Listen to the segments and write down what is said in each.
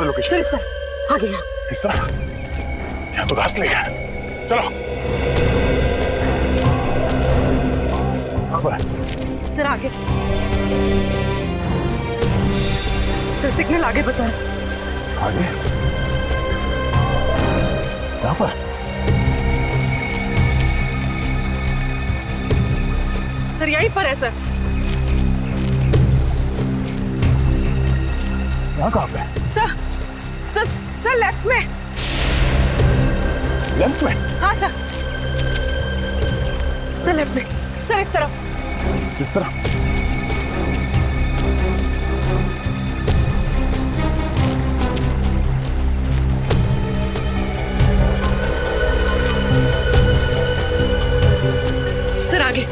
पर location. Sir इस तरह आगे यहाँ। इस तरह? यहाँ तो घास लेगा। चलो। कहाँ पर है? सर आगे। सर सिग्नल आगे बताएं। आगे? यहाँ पर? सर यहीं पर है सर। यहाँ कहाँ पे? सर सर सर लेफ्ट में। लेफ्ट में? हाँ सर। सर लेफ्ट में। सर इस तरफ। इस तरह? सर आगे।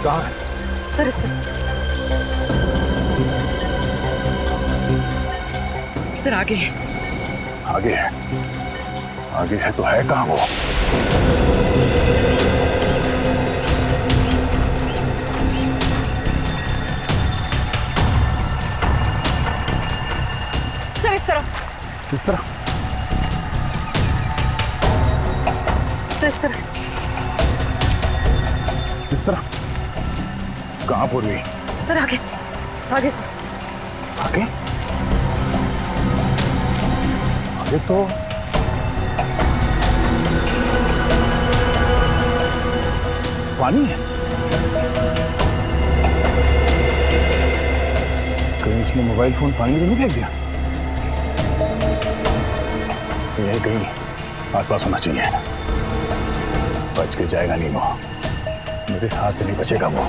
कहाँ है? सर इस तरफ। सर आगे है। आगे है? आगे है तो है कहाँ वो? सर इस तरफ। इस तरह? सर इस तरफ। इस तरह? कहाँ पूर्वी? सर आगे। आगे सर। आगे? आगे तो पानी है। कहीं इसने मोबाइल फोन पानी में तो नहीं फेंक दिया? यह कहीं आसपास होना चाहिए। बच के जाएगा नहीं वो, मेरे हाथ से नहीं बचेगा वो।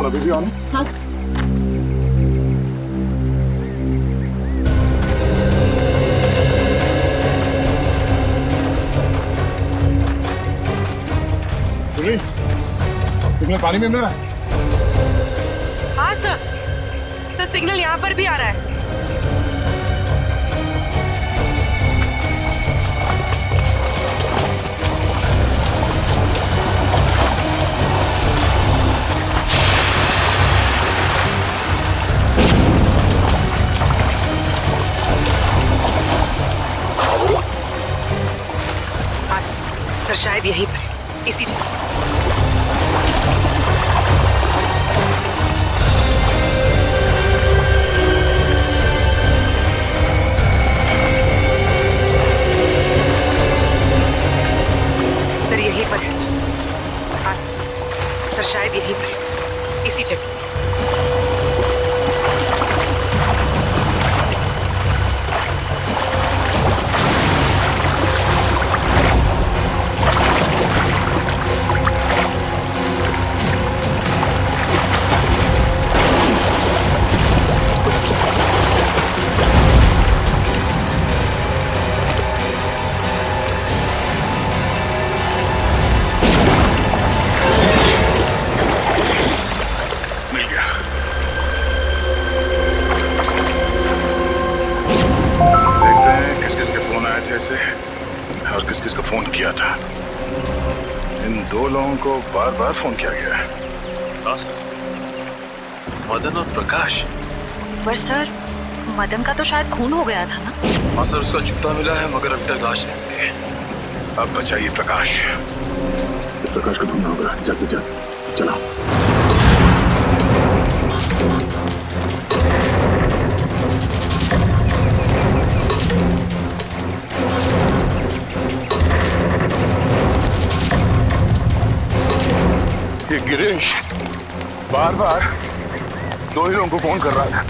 Busy on? हाँ सिग्नल पानी में मिल रहा है? हाँ सर। सर सिग्नल यहाँ पर भी आ रहा है। हाँ सर शायद यहीं पर है, इसी जगह। सर यहीं पर है सर। हाँ सर शायद यहीं पर है, इसी जगह। से और किस किस को फोन किया था। इन दो लोगों को बार बार फोन किया गया है। हाँ सर, मदन और प्रकाश। पर सर मदन का तो शायद खून हो गया था ना? हाँ सर, उसका जूता मिला है मगर अभी तक लाश नहीं मिली है। अब बचाइए प्रकाश। इस प्रकाश को ढूंढना होगा जल्द से जल्द। चलो। गिरीश बार बार दो ही लोगों को फोन कर रहा था,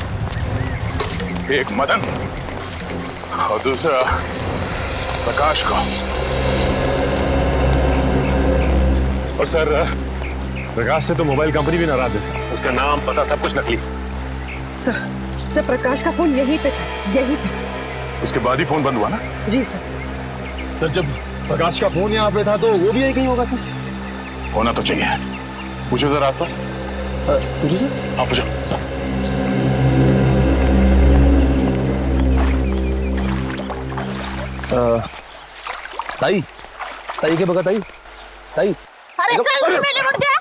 एक मदन और दूसरा प्रकाश को। और सर प्रकाश से तो मोबाइल कंपनी भी नाराज है सर, उसका नाम पता सब कुछ नकली। सर प्रकाश का फोन यहीं पे था, यहीं पे। उसके बाद ही फोन बंद हुआ ना? जी सर। सर जब प्रकाश का फोन यहाँ पे था तो वो भी यही कहीं होगा सर। होना तो चाहिए। पूछो जरा आसपास। पूछो सर। हाँ पूछो सर। ताई ताई के बगा ताई ताई। अरे चल मेले मुड़ गया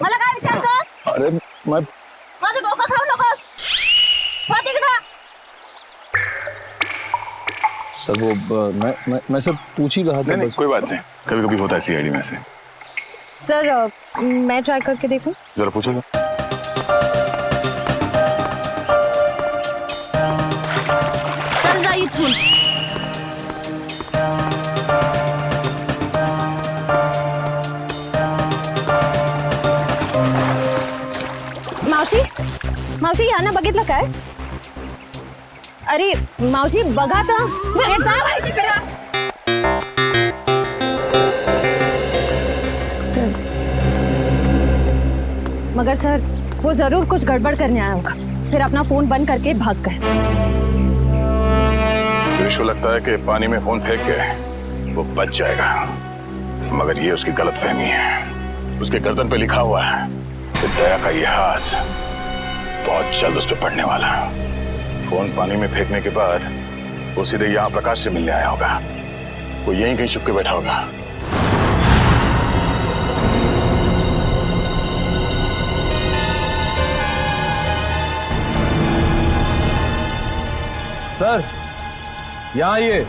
मला काय विचारतो? अरे मैं माझं डोकं खाऊ नकोस. हो तिकडं. सर वो मैं सब पूछ ही रहा था। नहीं कोई बात नहीं, कभी कभी होता है सीआईडी में से। सर मैं ट्राई करके देखूं? जरा पूछो तो। चल जा इथून. मावशी मावशी यांना बघितलं काय? अरे मावशी बघा तर. हे जा बाई तिकडं. सर मगर सर वो जरूर कुछ गड़बड़ करने आया होगा, फिर अपना फोन बंद करके भाग गए। गिरीश को लगता है कि पानी में फोन फेंक के वो बच जाएगा, मगर ये उसकी गलतफहमी है। उसके गर्दन पे लिखा हुआ है कि दया का ये हाथ बहुत जल्द उस पर पड़ने वाला है। फोन पानी में फेंकने के बाद वो सीधे यहाँ प्रकाश से मिलने आया होगा। वो यहीं कहीं छुप के बैठा होगा। सर यहाँ ये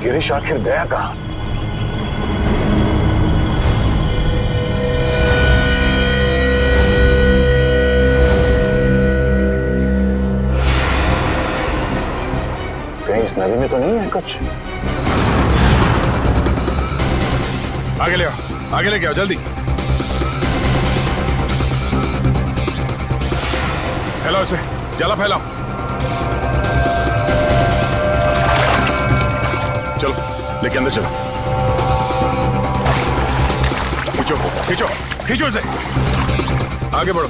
गिरीश आखिर गया कहाँ? कहीं इस नदी में तो नहीं है कुछ? आगे ले आओ, आगे लेके आओ जल्दी। फैलाओ इसे, जाला फैलाओ। चलो लेके अंदर चलो। खींचो खींचो खींचो इसे, आगे बढ़ो।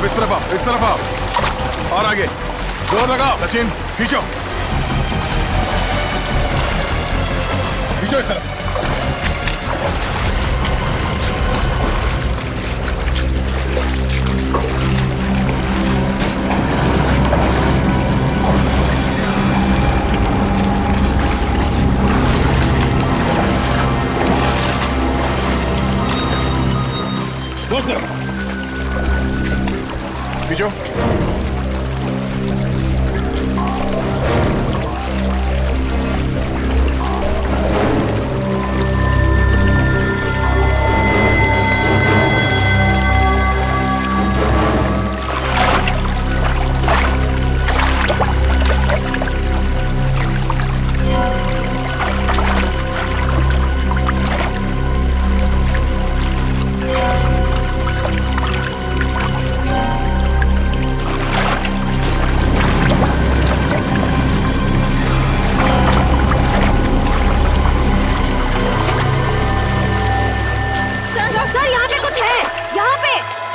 इस तरफ आओ, इस तरफ आओ और आगे जोर लगाओ। सचिन खींचो खींचो इस तरफ। खींचो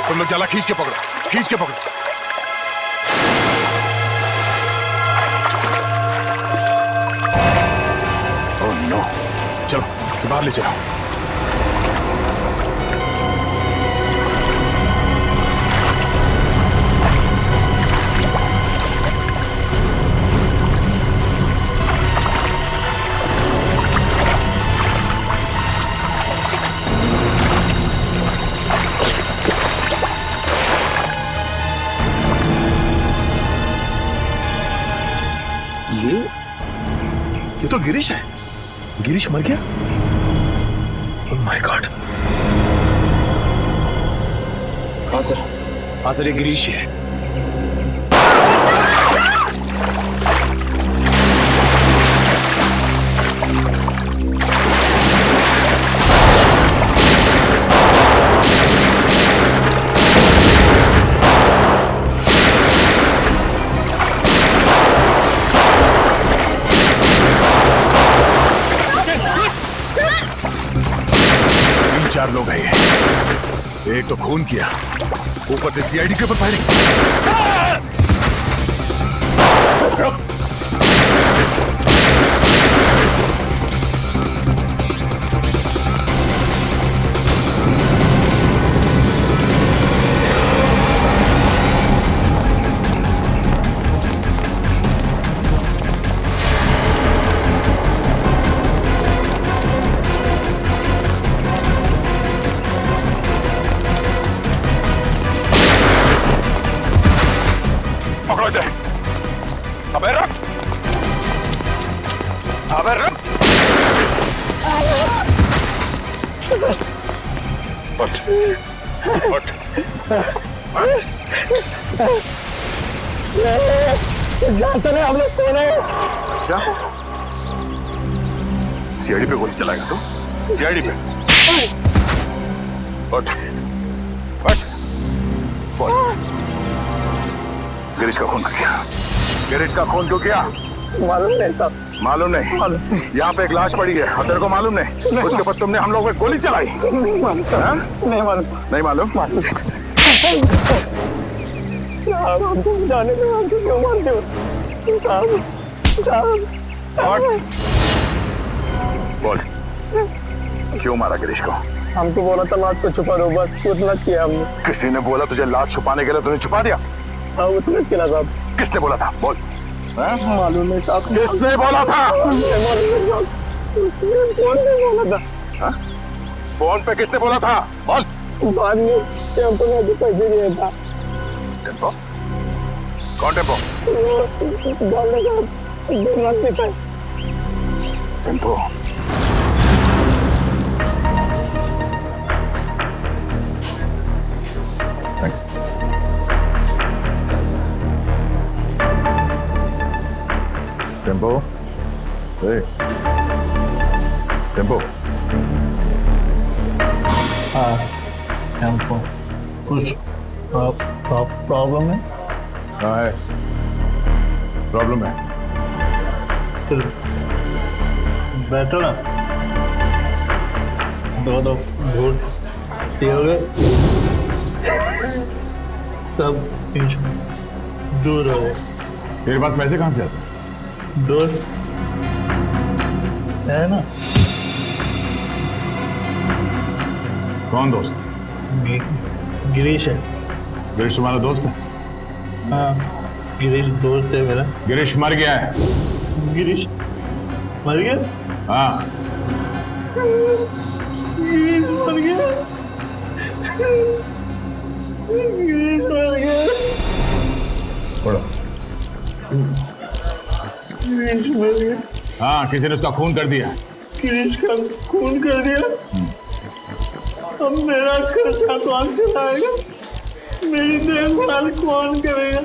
तुम लोग जाला खींच के पकड़ो, खींच के पकड़ो। ओह नो, चलो इसे बाहर ले चलो। गिरीश है? गिरीश मर गया? Oh my God. हाँ सर ये गिरीश ही है। चार लोग हैं ये। एक तो खून किया, ऊपर से सीआईडी के ऊपर फायरिंग। पकड़ो इसे। अबे रुक, अबे रुक। उठ, उठ। जानते नहीं हम लोग कौन है? अच्छा, सीआईडी पे गोली चलाएगा तू? सीआईडी पे? उठ, उठ। बोल, गिरीश का खून क्यों किया? गिरीश का खून क्यों किया? मालूम नहीं साहब। मालूम नहीं? यहाँ पे एक लाश पड़ी है और तेरे को मालूम नहीं? उसके ऊपर तुमने हम लोग पे गोली चलाई? नहीं मालूम साहब। नहीं मालूम। नहीं मालूम? साहब हमको जाने दो, हमको क्यों मारते हो? साहब बोल, क्यों मारा गिरीश को? हमको बोला था लाश को छुपा दो, बस उतना किया हमने। किसी ने बोला तुझे लाश छुपाने के लिए, तूने छुपा दिया? हाँ उतना किया साहब। किसने बोला था? बोल। मालूम नहीं साहब। किसने बोला था? मालूम नहीं साहब। कौन ने बोला था? फोन पे किसने बोला था? बोल। बाद में टेम्पो ने भी पैसे दिया था। टेम्पो? कौन टेम्पो? बोलने का दिमाग में था। टेम्पो? टेम्पो? टेम्पो? हाँ, हमको कुछ प्रॉब्लम है? हाँ है, प्रॉब्लम है। फिर बैठो ना, दो घूट पियोगे, सब दूर हो गए। तेरे पास पैसे कहाँ से आते? दोस्त है ना? कौन दोस्त? गिरीश है। गिरीश तुम्हारा दोस्त है? हाँ, गिरीश दोस्त है मेरा। गिरीश मर गया है। गिरीश मर गया? हाँ। गिरीश मर गया। गिरीश मर गया। पढ़ो। गिरीश मर गया। हाँ, किसी ने उसका खून कर दिया। गिरीश का खून कर दिया। अब मेरा खर्चा कौन चलाएगा? मेरी देखभाल कौन करेगा?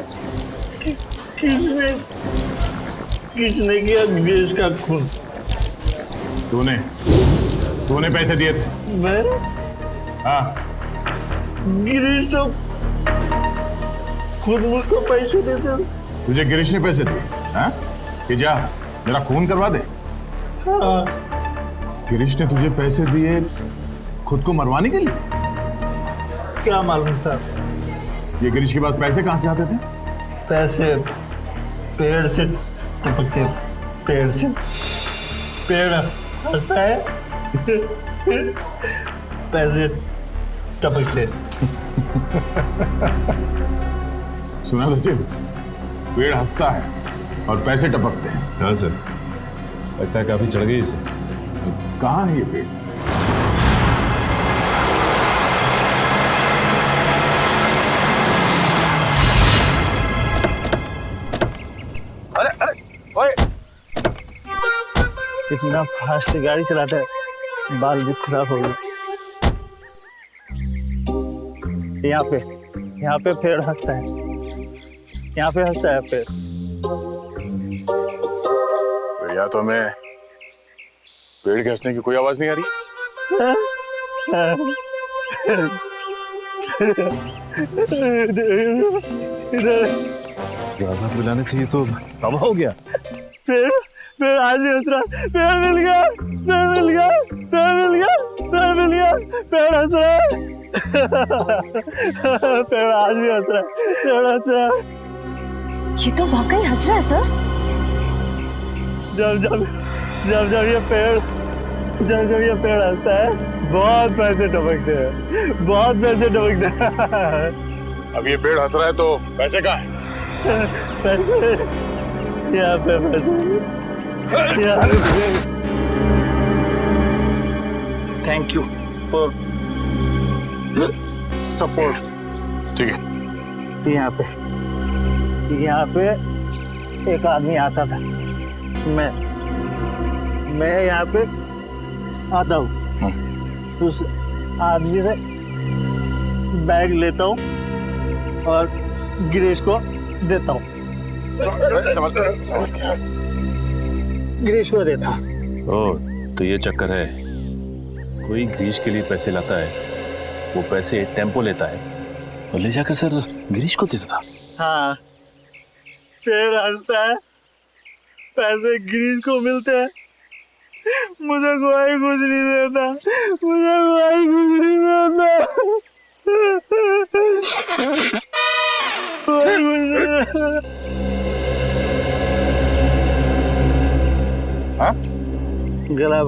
किसने किया गिरीश का खून? तूने पैसे दिए थे? मैं? हाँ। गिरीश तो खुद मुझको पैसे देते। तुझे गिरीश ने पैसे दिए? हाँ? कि जा मेरा खून करवा दे। हाँ। गिरीश ने तुझे पैसे दिए खुद को मरवाने के लिए? क्या मालूम साहब। ये गिरीश के पास पैसे कहाँ से आते थे? पैसे पेड़ से टपकते। पेड़ से पेड़ हंसता है पैसे टपकते। सुना सचिन, पेड़ हंसता है और पैसे टपकते हैं। हाँ सर, लगता है काफी चढ़ गई इसे। कहाँ है ये पेड़? अरे अरे ओए इतना फास्ट गाड़ी चलाता है, बाल भी खराब हो गए। यहाँ पे पेड़ हंसता है, यहाँ पे हंसता है पेड़। या तो हमें पेड़ के हंसने की कोई आवाज नहीं आ रही। ज्यादा बुलाने से ये तो तबाह हो गया। पेड़ आज भी हंस रहा है। पेड़ मिल गया, पेड़ मिल गया, पेड़ मिल गया, पेड़ मिल गया, पेड़ हंस रहा है। पेड़ आज भी हंस रहा है, पेड़ हंस रहा है। ये तो वाकई हंस रहा है सर। जब ये पेड़ हंसता है, बहुत पैसे टपकते हैं, बहुत पैसे टपकते हैं। अब ये पेड़ हंस रहा है तो पैसे कहाँ हैं? पैसे यहाँ पे, पैसे यहाँ पे। Thank you for support. ठीक है। यहाँ पे एक आदमी आता था, मैं यहाँ पे आता हूँ, उस आदमी से बैग लेता हूँ और गिरीश को देता हूँ। गिरीश को देता हूँ। ओह, तो ये चक्कर है। कोई गिरीश के लिए पैसे लाता है, वो पैसे टेम्पो लेता है और ले जाकर सर गिरीश को देता था। हाँ, पेड़ हंसता है, पैसे गिरीश को मिलते हैं, मुझे कोई कुछ नहीं देता, मुझे कोई कुछ नहीं देता। हाँ? गला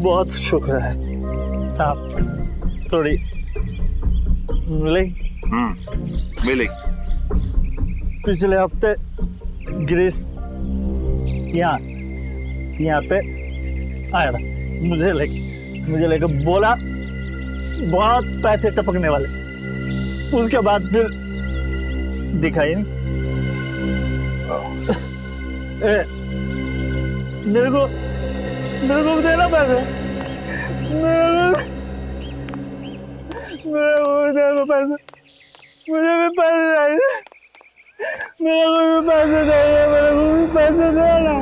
बहुत शुक्र है आप थोड़ी मिलेगी। पिछले हफ्ते गिरीश यहाँ पे आया था, मुझे लेके बोला बहुत पैसे टपकने वाले। उसके बाद फिर दिखाई नहीं। मेरे को देना पैसे, मेरे को देना पैसे, मुझे भी पैसे चाहिए, मेरे को भी पैसे चाहिए, मेरे को भी पैसे देना,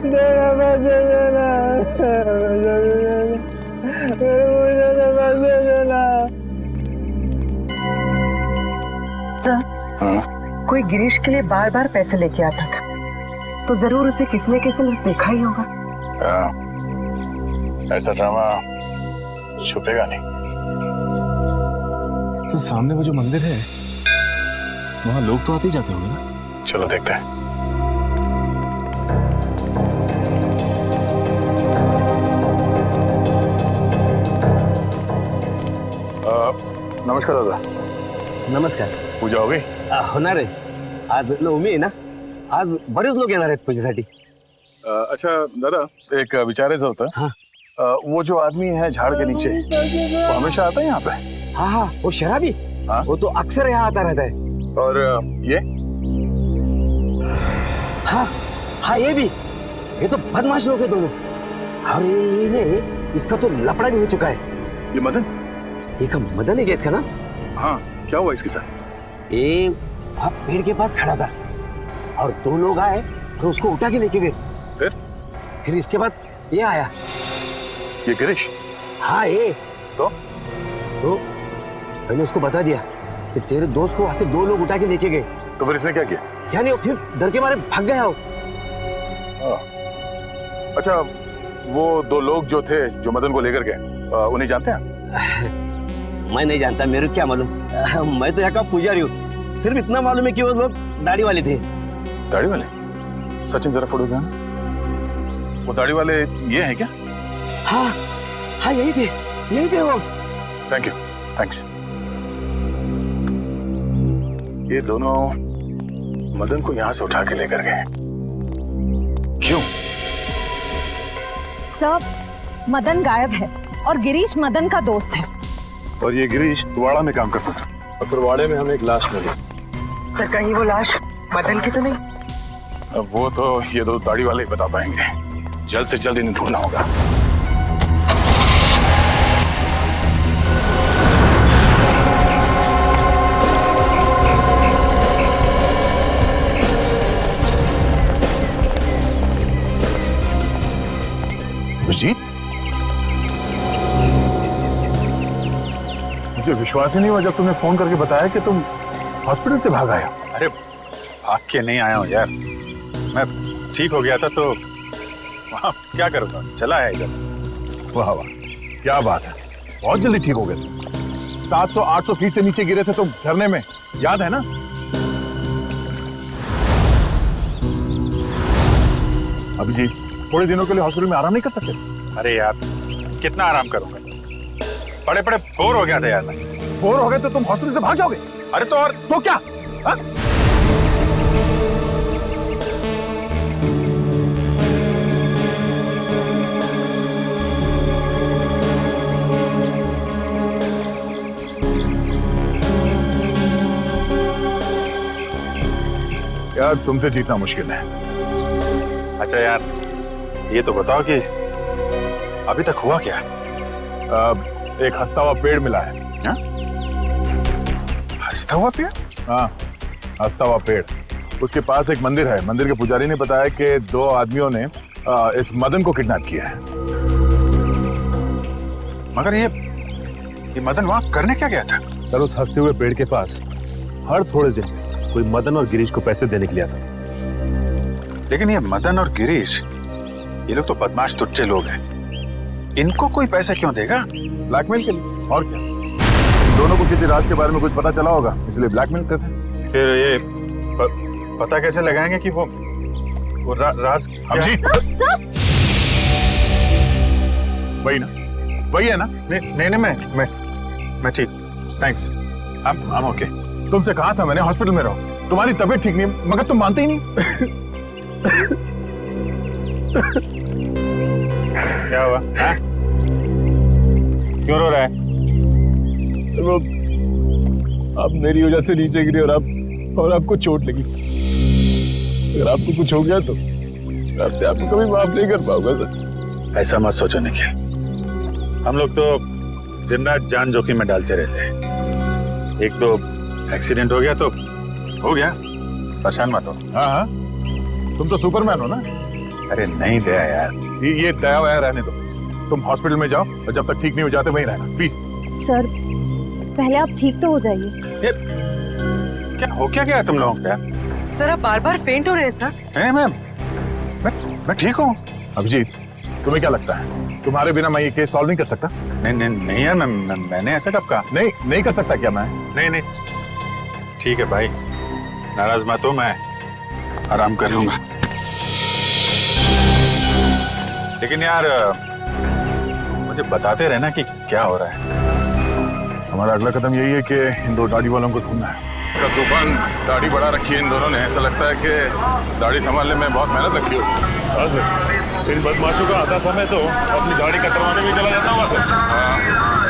पैसे देना, पैसे देना। कोई गिरीश के लिए बार बार पैसे लेके आता था, तो जरूर उसे किसी न किसी ने देखा ही होगा। ऐसा ड्रामा छुपेगा नहीं। तो सामने वो जो मंदिर है, वहाँ लोग तो आते ही जाते होंगे ना। चलो देखते हैं। नमस्कार दादा। नमस्कार। पूजा हो गई? होणार आहे, आज नवमी आहे ना, आज बरेच लोक येणार आहेत पूजेसाठी। अच्छा दादा, एक विचारायचं होतं। हाँ। वो जो आदमी है झाड़ के नीचे, वो हमेशा आता है यहाँ पे? हाँ हाँ, वो शराबी। हाँ? वो तो अक्सर यहाँ आता रहता है। और ये? हाँ हाँ, ये भी, ये तो बदमाश लोग हैं दोनों। अरे इसका तो लफड़ा भी हो चुका है। ये मदन? ये का मदन है क्या इसका नाम? हाँ, क्या हुआ इसके साथ? ये वहाँ पेड़ के पास खड़ा था और दो लोग आए तो उसको उठा के लेके गए। फिर इसके बाद ये आया। ये गिरीश? हाँ ये। तो मैंने उसको बता दिया कि तेरे दोस्त को वहां से दो लोग उठा के लेके गए। तो फिर इसने क्या किया? क्या नहीं, फिर डर के मारे भाग गया हो। अच्छा, वो दो लोग जो थे, जो मदन को लेकर गए, उन्हें जानते हैं? मैं नहीं जानता, मेरे को क्या मालूम। मैं तो यहाँ का पुजारी हूँ। सिर्फ इतना मालूम है कि वो लोग दाढ़ी वाले थे। दाढ़ी वाले? सचिन जरा फोटो देना। वो दाढ़ी वाले ये हैं क्या? हाँ हाँ, यही थे वो। Thank you, thanks. ये दोनों मदन को यहाँ से उठा के लेकर गए, क्यों? सर, मदन गायब है और गिरीश मदन का दोस्त है। और ये गिरीश वाड़ा में काम करता था, और फिर वाड़े में हमें एक लाश मिली। तो कहीं वो लाश मदन की तो नहीं? अब वो तो ये दो दाढ़ी वाले ही बता पाएंगे। जल्द से जल्द इन्हें ढूंढना होगा। अभिजीत, मुझे विश्वास ही नहीं हुआ जब तुमने फोन करके बताया कि तुम हॉस्पिटल से भाग आए। अरे भाग के नहीं आया हूँ यार, मैं ठीक हो गया था तो वहाँ क्या करूँगा, चला है इधर। वाह वाह, क्या बात है, बहुत जल्दी ठीक हो गए। 700-800 फीट से नीचे गिरे थे तुम झरने में, याद है ना? अभिजीत, थोड़े दिनों के लिए हॉस्पिटल में आराम नहीं कर सकते? अरे यार कितना आराम करूँगा, बड़े बड़े बोर हो गया था यार मैं। बोर हो गए तो तुम हॉस्पिटल से भाग जाओगे? अरे तो और तो क्या हा? यार तुमसे जीतना मुश्किल है। अच्छा यार ये तो बताओ कि अभी तक हुआ क्या? एक हंसता हुआ पेड़ मिला है। हंसता हुआ पेड़? हाँ, हंसता हुआ पेड़। उसके पास एक मंदिर है। मंदिर के पुजारी ने बताया कि 2 आदमियों ने इस मदन को किडनैप किया है। मगर ये मदन वहां करने क्या गया था? सर, उस हंसते हुए पेड़ के पास हर थोड़े दिन में कोई मदन और गिरीश को पैसे देने के लिए आता था। लेकिन ये मदन और गिरीश, ये लोग तो बदमाश तुच्चे लोग हैं, इनको कोई पैसे क्यों देगा? ब्लैकमेल के लिए, और क्या? दोनों को किसी राज के बारे में कुछ पता चला होगा, इसलिए ब्लैकमेल करते हैं। फिर ये पता कैसे लगाएंगे कि वो राज अभिजीत, वही ना, वही है ना? नहीं मैं ठीक, थैंक्स, आई एम ओके। तुमसे कहा था मैंने हॉस्पिटल में रहो, तुम्हारी तबीयत ठीक नहीं, मगर तुम मानते ही नहीं। क्या हुआ? क्यों रो रहा है? वो आप मेरी वजह से नीचे गिरे और आपको चोट लगी। अगर आपको कुछ हो गया तो मैं अपने आप को कभी माफ नहीं कर पाऊंगा सर। ऐसा मत सोचो निखिल, हम लोग तो दिन रात जान जोखिम में डालते रहते हैं। एक तो एक्सीडेंट हो गया तो हो गया, परेशान मत हो। हाँ हाँ, तुम तो सुपरमैन हो ना। अरे नहीं दया यार, ये दया वया रहने दो, तुम हॉस्पिटल में जाओ और जब तक ठीक नहीं हो जाते वहीं रहना प्लीज। सर, पहले आप ठीक तो हो जाइए। क्या हो क्या गया तुम लोगों का? सर आप बार बार फेंट हो रहे हैं सर। नहीं मैं ठीक हूँ। अभिजीत, तुम्हें क्या लगता है तुम्हारे बिना मैं ये केस सॉल्व नहीं कर सकता? नहीं यार, मैंने ऐसा कब कहा? नहीं कर सकता क्या मैं? नहीं ठीक है भाई, नाराज मत हो, मैं आराम कर लूंगा। लेकिन यार मुझे बताते रहना कि क्या हो रहा है। हमारा अगला कदम यही है कि इन 2 दाढ़ी वालों को ढूंढना है। सर तूफान, दाढ़ी बढ़ा रखी है इन दोनों ने, ऐसा लगता है कि दाढ़ी संभालने में बहुत मेहनत रखी हो। इन बदमाशों का आधा समय तो अपनी दाढ़ी कतरवाने में चला जाता होगा सर। हाँ,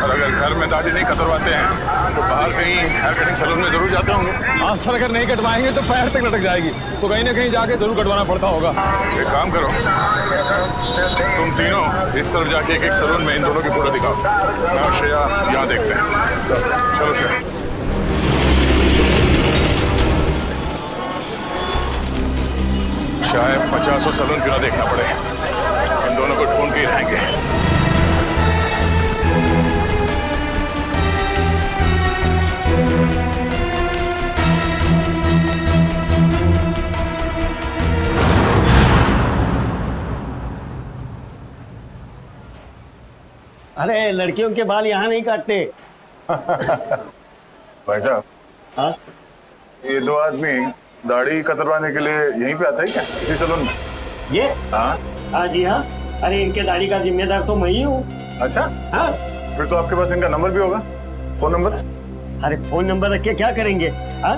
और अगर घर में दाढ़ी नहीं कतरवाते हैं तो बाहर कहीं हेयर कटिंग सैलून में जरूर जाते होंगे। हाँ सर, अगर नहीं कटवाएंगे तो पैर तक लटक जाएगी, तो कहीं ना कहीं जाके जरूर कटवाना पड़ता होगा। एक काम करो, तुम तीनों इस तरफ जाके एक सैलून में इन दोनों की फोटो दिखाओ, मैं और श्रेया यहाँ देखते हैं। चलो श्रेया। शायद 50 सैलून क्यों ना देखना पड़े, इन दोनों को ढूंढ के ही रहेंगे। अरे लड़कियों के बाल यहाँ नहीं काटते। भाई साहब, हाँ ये 2 आदमी दाढ़ी कतरवाने के लिए यहीं पे आता है क्या, इसी सैलून में? ये? हाँ हाँ जी हाँ, अरे इनके दाढ़ी का जिम्मेदार तो मैं ही हूँ। अच्छा, हाँ फिर तो आपके पास इनका नंबर भी होगा, फोन नंबर? अरे फोन नंबर रख के क्या करेंगे? हाँ,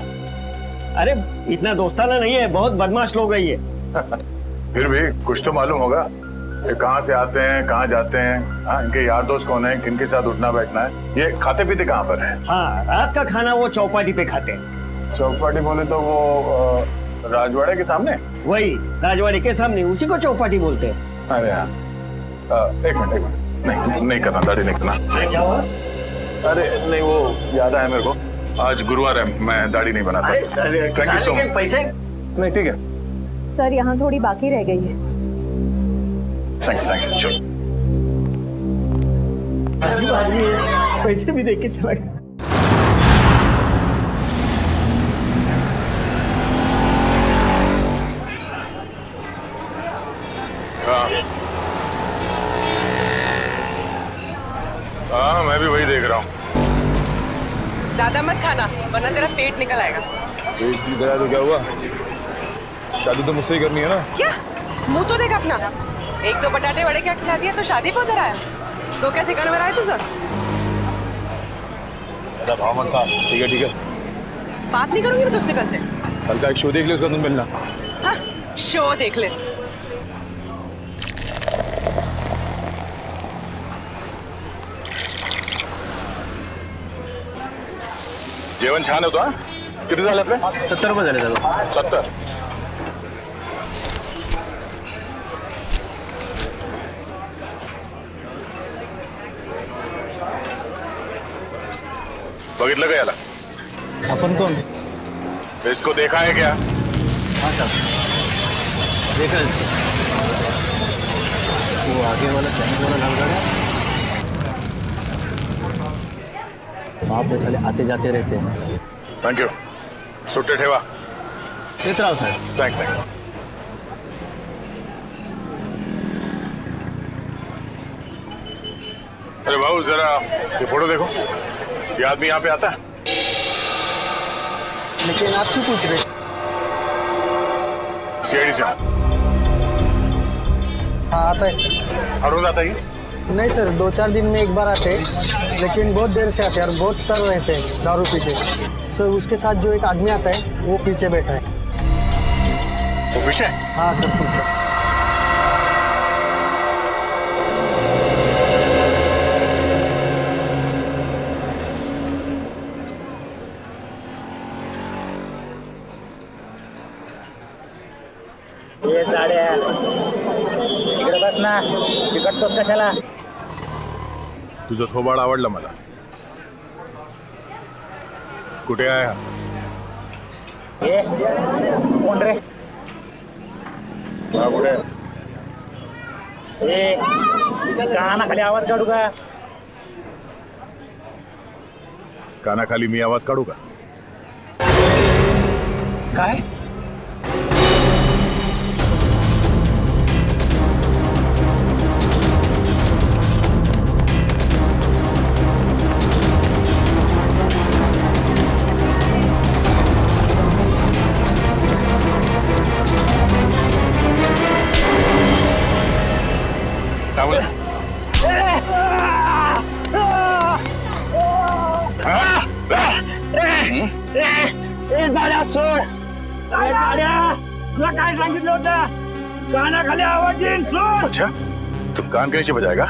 अरे इतना दोस्ताना नहीं है, बहुत बदमाश लोग है ये। फिर भी कुछ तो मालूम होगा, ये कहाँ से आते हैं, कहाँ जाते हैं, हाँ, इनके यार दोस्त कौन है, किनके साथ उठना बैठना है, ये खाते पीते कहाँ पर है? हाँ, रात का खाना वो चौपाटी पे खाते हैं। चौपाटी बोले तो वो राजवाड़े के सामने? वही राजवाड़ी के सामने, उसी को चौपाटी बोलते हैं। अरे हाँ एक मिनट नहीं नहीं करना, दाढ़ी नहीं करना। अरे क्या हुआ? अरे नहीं, वो याद आया मेरे को, आज गुरुवार है, मैं दाढ़ी नहीं बनाता। Thank you so much. पैसे नहीं ठीक है। सर यहाँ थोड़ी बाकी रह गई है। थैंक्स थैंक्स, चलो। अजीब आदमी है, पैसे भी देख के चला गया। हाँ मैं भी वही देख रहा हूँ। ज्यादा मत खाना वरना तेरा पेट निकल आएगा। पेट की गया तो क्या हुआ? शादी तो मुझसे ही करनी है ना। क्या मुंह तो देख अपना, एक दो बटाटे वड़े क्या खिला दिया तो शादी पे उधर आया। तो क्या ठिकाने में आया तुझे? भाव मत खा। ठीक है ठीक है, बात नहीं करूंगी मैं तुझसे कल से। कल का एक शो देख ले, उसका तुम मिलना। हाँ शो देख ले। जेवण छान होतं हा? किती झालं आपले? 70 रुपये झाले दादा. 70. बघितलं का याला? अपन कौन? इसको देखा है क्या? हाँ सर, देखा इसको. वो आगे वाला चैनल वाला लड़का है, वहाँ पे साले आते जाते रहते हैं. Thank you. सुट्टे ठेवा. देख रहा हूँ सर. Thanks thanks. अरे बाबू जरा ये फोटो देखो. ये आदमी यहाँ पे आता है? लेकिन आप क्यों पूछ रहे? सीआईडी से. हाँ आता है सर. हर रोज आता है ये? नहीं सर, 2-4 दिन में एक बार आते हैं, लेकिन बहुत देर से आते हैं और बहुत तर रहते हैं दारू पीते. सर उसके साथ जो एक आदमी आता है वो पीछे बैठा है. वो पीछे? हाँ सर पीछे. ये साड्या इकडे बस ना, चिकटतोस कशाला? तुझं थोबाड आवडलं मला. कुठे आहे हा? ये कोण रे? हा कुठे? ए कानाखाली आवाज काढू का? कानाखाली मी आवाज काढू का? काय? काय बोला? ए झाड्या सोड. काय झाड्या, तुला काय सांगितलं होतं? कानाखाली आवाज येईल, सोड. अच्छा तू कान कैसे बजाएगा?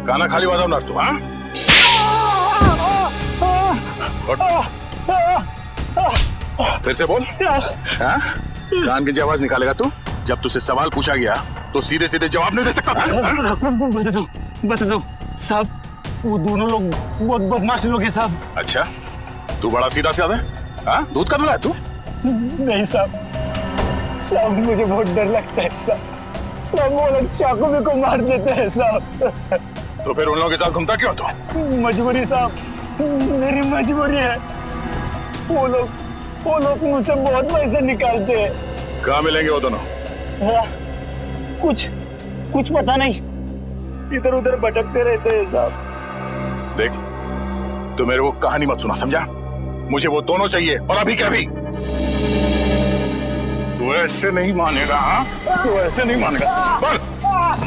काना खाली वाजवणार तू? हाँ फिर से बोल. हाँ कान की आवाज निकालेगा तू? जब तुझसे सवाल पूछा गया तो सीधे सीधे जवाब नहीं दे सकता था? बता दो साहब, वो दोनों लोग बहुत बदमाश लोग हैं साहब. अच्छा तू बड़ा सीधा साधा है? हाँ दूध का दूल्हा है तू? नहीं साहब, साहब मुझे बहुत डर लगता है साहब. सब वो लोग चाकू में को मार देते हैं साहब. तो फिर उन लोगों के साथ घूमता क्यों तू? मजबूरी साहब, मेरी मजबूरी है. वो लोग मुझसे बहुत पैसे निकालते हैं. कहाँ मिलेंगे वो दोनों? हाँ, कुछ पता नहीं, इधर उधर भटकते रहते हैं साहब. देख तू मेरे को कहानी मत सुना, समझा? मुझे वो दोनों चाहिए और अभी क्या अभी. तू ऐसे नहीं मानेगा. हाँ तू ऐसे नहीं मानेगा. बोल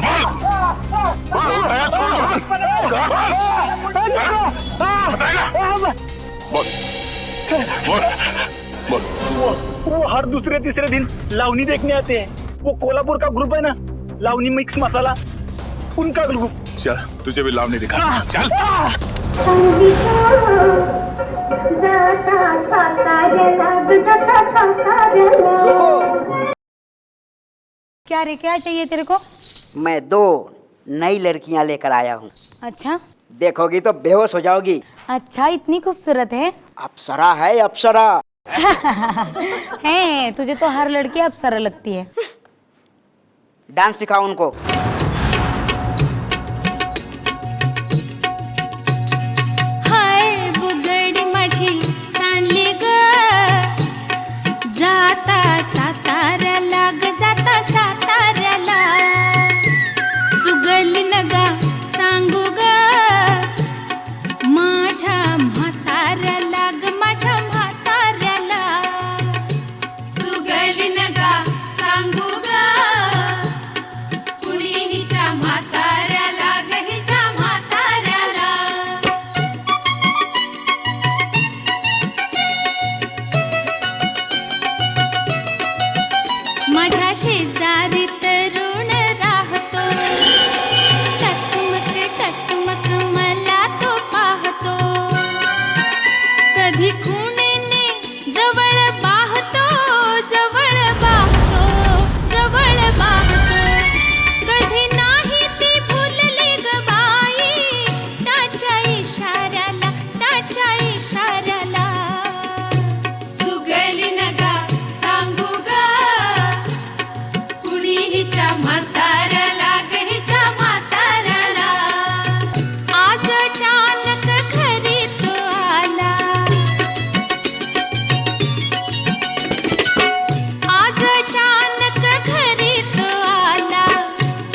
बोल बोल. बताएगा? बोल बोल बोल. वो हर दूसरे तीसरे दिन लावनी देखने आते हैं. वो कोल्हापुर का ग्रुप है ना, लावनी मिक्स मसाला, उनका ग्रुप. चल तुझे भी लावनी दिखा. चल क्या रे, क्या चाहिए तेरे को? मैं 2 नई लड़कियां लेकर आया हूँ। अच्छा देखोगी तो बेहोश हो जाओगी। अच्छा, इतनी खूबसूरत है। अप्सरा है अप्सरा। है, तुझे तो हर लड़की अप्सरा लगती है। डांस सिखाओ उनको। हाय बुगडी माझी सांडली ग, जाता साताऱ्याला ग, जाता साताऱ्याला, सुगली नगा सांगू ग माझ्या म्हाताऱ्याला ग, माझ्या म्हाताऱ्याला, सुगली नगा सांगू ग कुणी हिच्या म्हाताऱ्याला ग, हिच्या म्हाताऱ्याला. माझ्या शेजारी तरुण राहतो, टकमक टकमक मला तो पाहतो, कधी खुणेने जवळ पाहतो, जवळ पाहतो, जवळ पाहतो, कधी नाही ती भुलली ग बाई, त्याच्या इशाऱ्याला, त्याच्या इशाऱ्याला, सुगली नगा सांगू ग कुणी हिच्या म्हाताऱ्याला ग, हिच्या म्हाताऱ्याला. आज अचानक घरी तो आला, आज अचानक घरी तो आला,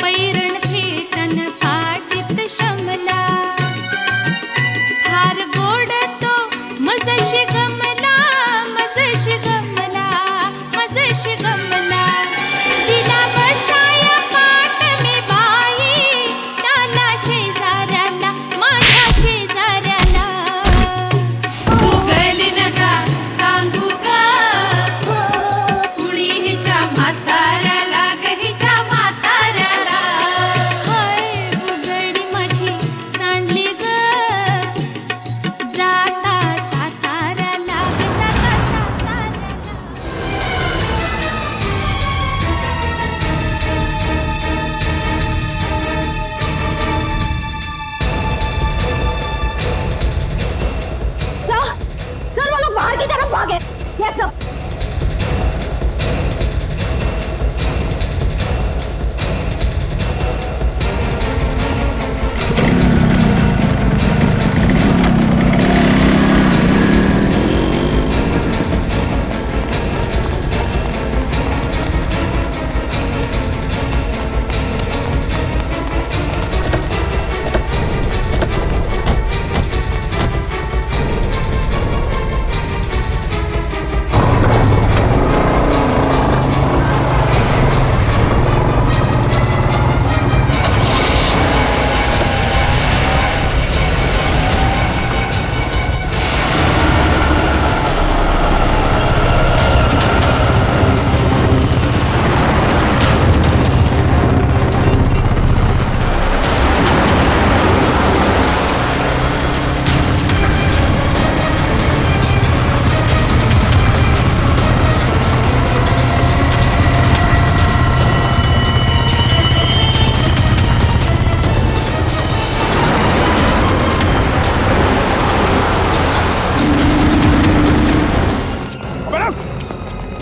पैरण फेटन पाटीत शमला, फार गोड तो मजशी गमला, मजशी गमला, मजशी गमला, दिला बसाया पाट मी बाई, त्याला शेजाऱ्याला, माझ्या शेजाऱ्याला, सुगली नगा सांगू ग कुणी हिच्या म्हाताऱ्याला ग, हिच्या म्हाताऱ्याला. हाय बुगडी माझी सांडली ग, जाता साताऱ्याला ग, जाता साताऱ्याला. सर वो लोग बाहर की तरफ भागे। Yes sir.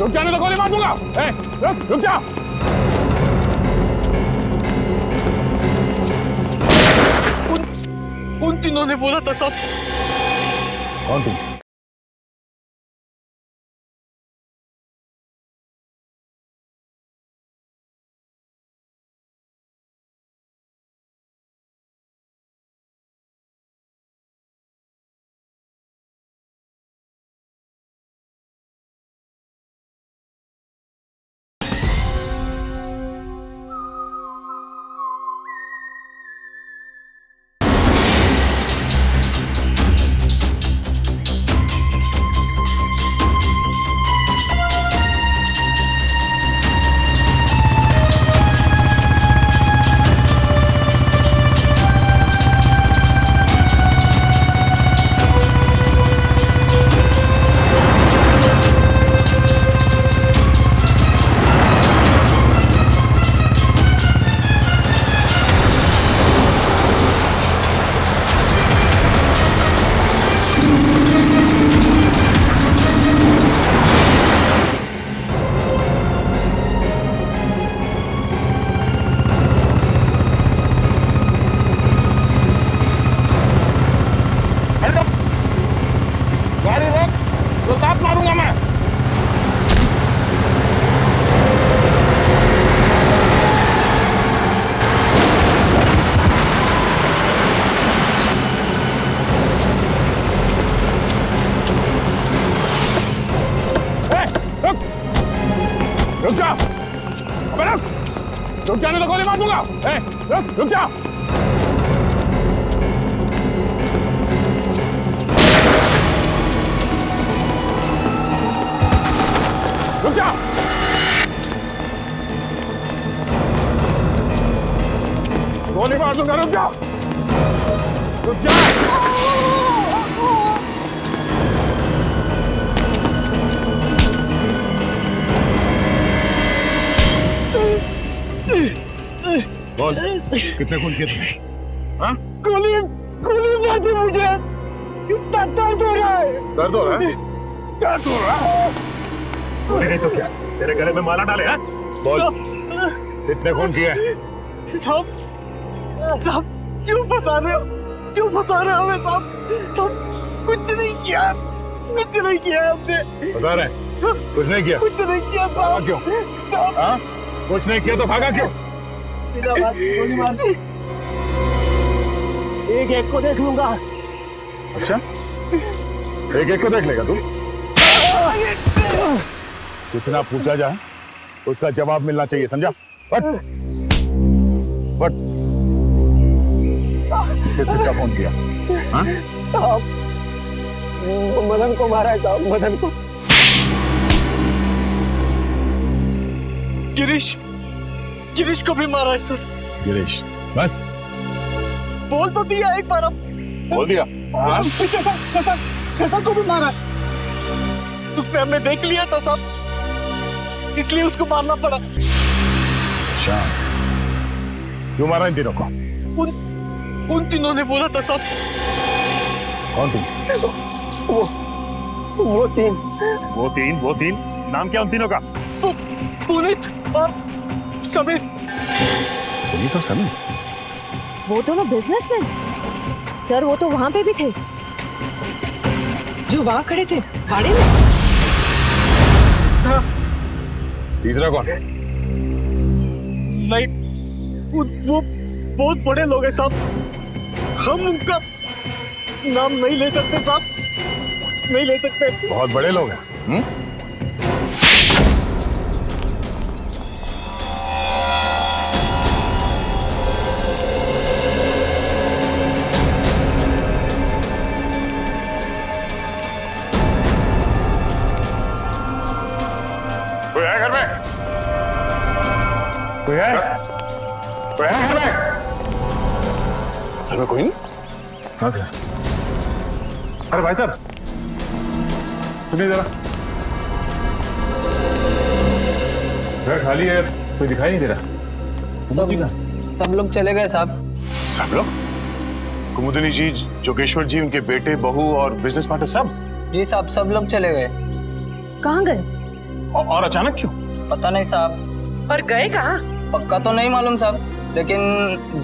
रुक जाने तो गोली मार दूंगा। रुक जा। उन तीनों ने बोला था सब। कौन तुम? रुक जा, अबे रुक जाने तो गोली मार दूंगा। रुक जा। रुक जा। गोली मार दूंगा, रुक जा। रुक जा। बोल, कितने खून किए थे? हाँ? गोली मार दी मुझे। इतना दर्द हो रहा है। दर्द हो रहा है? दर्द हो रहा है? गोली नहीं तो क्या? तेरे गले में माला डाले हैं? बोल, कितने खून किए? साहब क्यों फंसा रहे हो? क्यों फंसा रहे हो हमें साहब? साहब कुछ नहीं किया हमने। फंसा रहे? कुछ नहीं किया? कुछ नहीं किया साहब। क्यों? साहब हाँ? कुछ नहीं किया तो भागा क्यों? बिना बात गोली मार दी। एक को देख लूंगा। अच्छा, एक को देख लेगा तू? जितना पूछा जाए उसका जवाब मिलना चाहिए, समझा? बट किसका फोन किया? हाँ? साहब मदन को मारा है साहब, मदन को। गिरीश को भी मारा है सर। गिरीश, बस बोल तो दिया एक बार। अब बोल दिया। हाँ? शशा को भी मारा है। उसने हमने देख लिया था साहब, इसलिए उसको मारना पड़ा। अच्छा, क्यों मारा इन तीनों को? उन तीनों ने बोला था साहब। कौन तीन? वो तीन। नाम क्या उन तीनों का? पुनीत और समीर। पुनीत और समीर? वो दोनों बिजनेसमैन सर, वो तो वहां पे भी थे जो वहां खड़े थे भाड़े में। हाँ। तीसरा कौन? नहीं, वो बहुत बड़े लोग हैं साहब, हम उनका नाम नहीं ले सकते साहब, नहीं ले सकते। बहुत बड़े लोग हैं। कोई है घर में? कोई है घर में? घर में कोई नहीं? हाँ सर। अरे भाई साहब, सुनिए जरा, घर खाली है, कोई दिखाई नहीं दे रहा। सब लोग चले गए साहब। सब लोग? कुमुदिनी जी, जोगेश्वर जी, उनके बेटे, बहू और बिजनेस पार्टनर सब? जी साहब, सब लोग चले गए। कहाँ गए? और अचानक क्यों? पता नहीं साहब। और गए कहाँ? पक्का तो नहीं मालूम साहब, लेकिन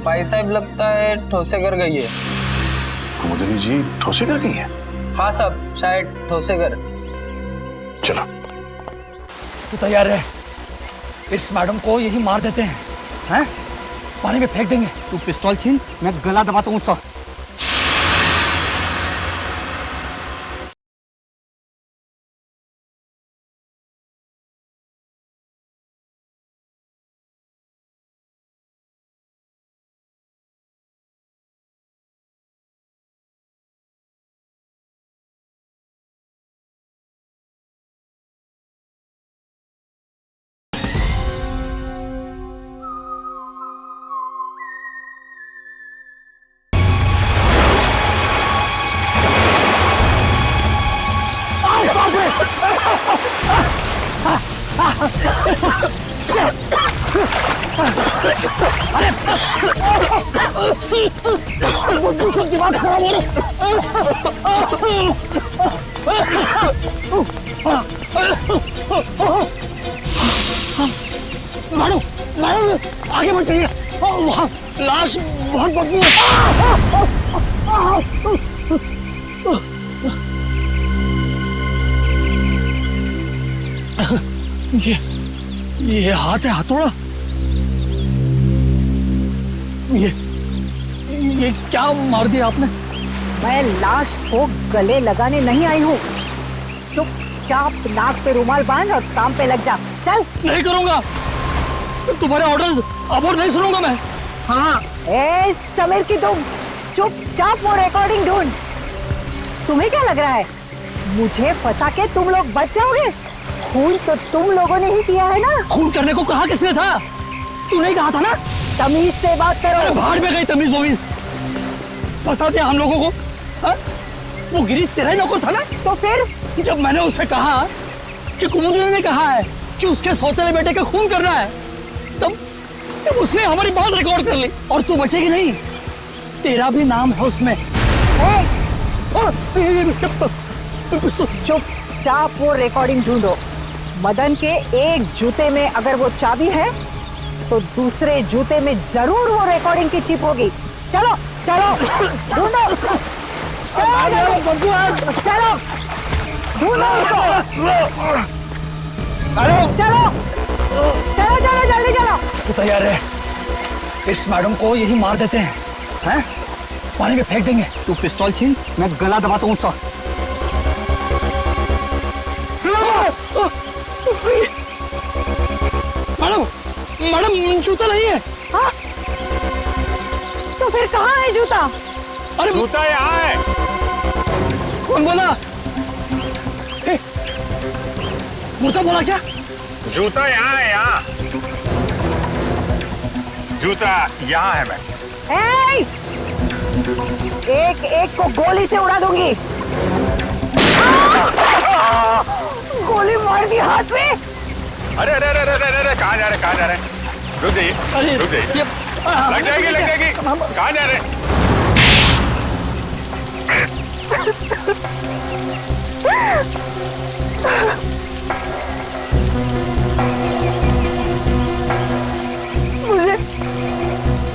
भाई साहब लगता है ठोसेगर गई है। कुमुदिनी जी ठोसेगर गई है? हाँ साहब, शायद ठोसेगर। चलो। तू तैयार है? इस मैडम को यही मार देते हैं, हैं? पानी में फेंक देंगे। तू पिस्तौल छीन, मैं गला दबाता हूँ उसका। दिमाग खराब हो रहा मारो मारो, आगे बढ़ जाइए, वहाँ लाश बहुत बदबू है। ये हाथ है, हथौड़ा। ये क्या मार दिया आपने? मैं लाश को गले लगाने नहीं आई हूँ। चुपचाप नाक पे रुमाल बांध और काम पे लग जा। चल। नहीं करूंगा, तुम्हारे ऑर्डर्स अब और नहीं सुनूंगा मैं। हाँ। ए समीर की तुम चुपचाप वो रिकॉर्डिंग ढूंढ। तुम्हें क्या लग रहा है मुझे फंसा के तुम लोग बच जाओगे? खून तो तुम लोगों ने ही किया है ना। खून करने को कहा किसने था? तूने ही कहा था ना। तमीज से बात करो। अरे बाहर में गई तमीज वमीज, फंसा दिया हम लोगों को। हा? वो गिरीश तेरा ही नौकर था ना। तो फिर जब मैंने उसे कहा कि कुमुदनी ने कहा है कि उसके सौतेले बेटे का खून करना है, तब उसने हमारी बात रिकॉर्ड कर ली। और तू बचेगी नहीं, तेरा भी नाम है उसमें। चुपचाप वो रिकॉर्डिंग ढूंढो। मदन के एक जूते में अगर वो चाबी है तो दूसरे जूते में जरूर वो रिकॉर्डिंग की चिप होगी। चलो चलो ढूंढो, चलो ढूंढो उसको। चलो चलो चलो जल्दी चलो। तू तैयार है? इस मैडम को यही मार देते हैं, हैं? पानी में फेंक देंगे। तू पिस्तौल छीन, मैं गला दबाता हूँ उसका। मैडम मैडम जूता नहीं है। हाँ? तो फिर कहाँ है जूता? अरे जूता यहाँ है। कौन बोला? जूता बोला क्या? जूता यहाँ है, यहाँ जूता यहाँ है। मैं एक एक को गोली से उड़ा दूंगी। गोली मार दी हाथ में। अरे अरे अरे अरे अरे कहाँ जा रहे, कहाँ जा रहे? रुक जाइए, रुक जाइए। लग जाएगी, लग जाएगी। कहाँ जा रहे?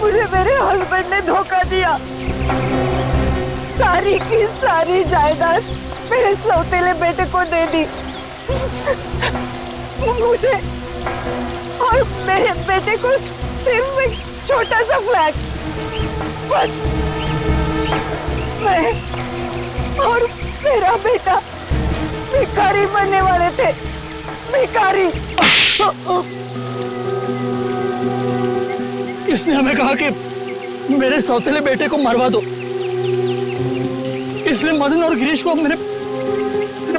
मुझे मेरे हस्बैंड ने धोखा दिया। सारी की सारी जायदाद मेरे सौतेले बेटे को दे दी। मुझे और मेरे बेटे को सिर्फ एक छोटा सा फ्लैट। बस मैं और मेरा बेटा भिखारी बनने वाले थे। भिखारी। इसने हमें कहा कि मेरे सौतेले बेटे को मरवा दो, इसलिए मदन और गिरीश को मैंने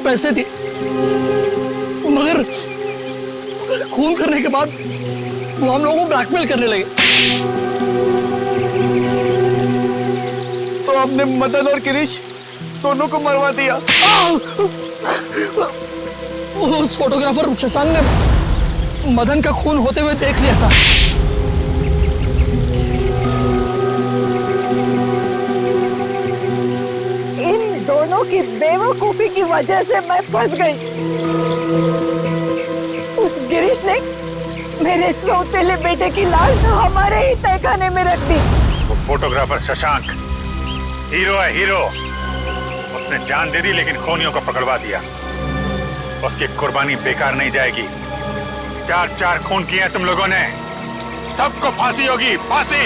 पैसे दिए। मगर खून करने के बाद वो हम लोगों को ब्लैकमेल करने लगे। तो हमने मदन और गिरीश दोनों को मरवा दिया। उस फोटोग्राफर शशांक ने मदन का खून होते हुए देख लिया था। इन दोनों की बेवकूफी की वजह से मैं फंस गई। उस गिरीश ने मेरे सौतेले बेटे की लाश हमारे ही तहखाने में रख दी। वो फोटोग्राफर शशांक हीरो है, हीरो। उसने जान दे दी लेकिन खूनियों को पकड़वा दिया। उसकी कुर्बानी बेकार नहीं जाएगी। 4-4 खून किए तुम लोगों ने, सबको फांसी होगी, फांसी।